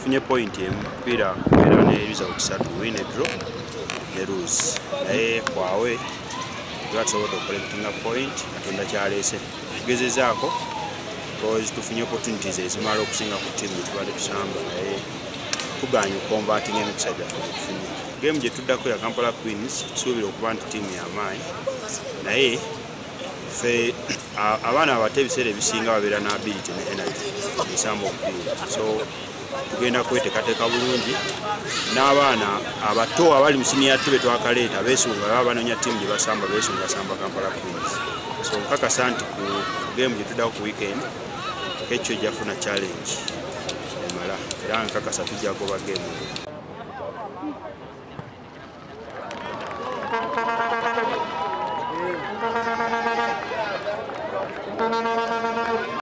Finye point mpira ne result satu win a draw the lose naye kwawe twasobola collecting a point katonda kyalese tugezezaako because tufunye opportunities ezimala okusinga ku team tubale tusamba naye tuganye combating emikisa gyaffe tufunye game gye tuddako ya Kampala Queens tusuubira okuba nti team y'amaanyi naye fe abaana abato ebiseera ebisinga babeera na ability ne energy esamba omupiira so tugenda kweteekateeka bulungi n'abaana abato abali mu senior tube twakaleeta beesunga baba banoonya ttiimu gye basamba beesunga samba Kampala Queens so nkakasa nti ku game gye tuddako ku weekend ekyo ejjafuna challenge emala era nkakasa tujja kuba game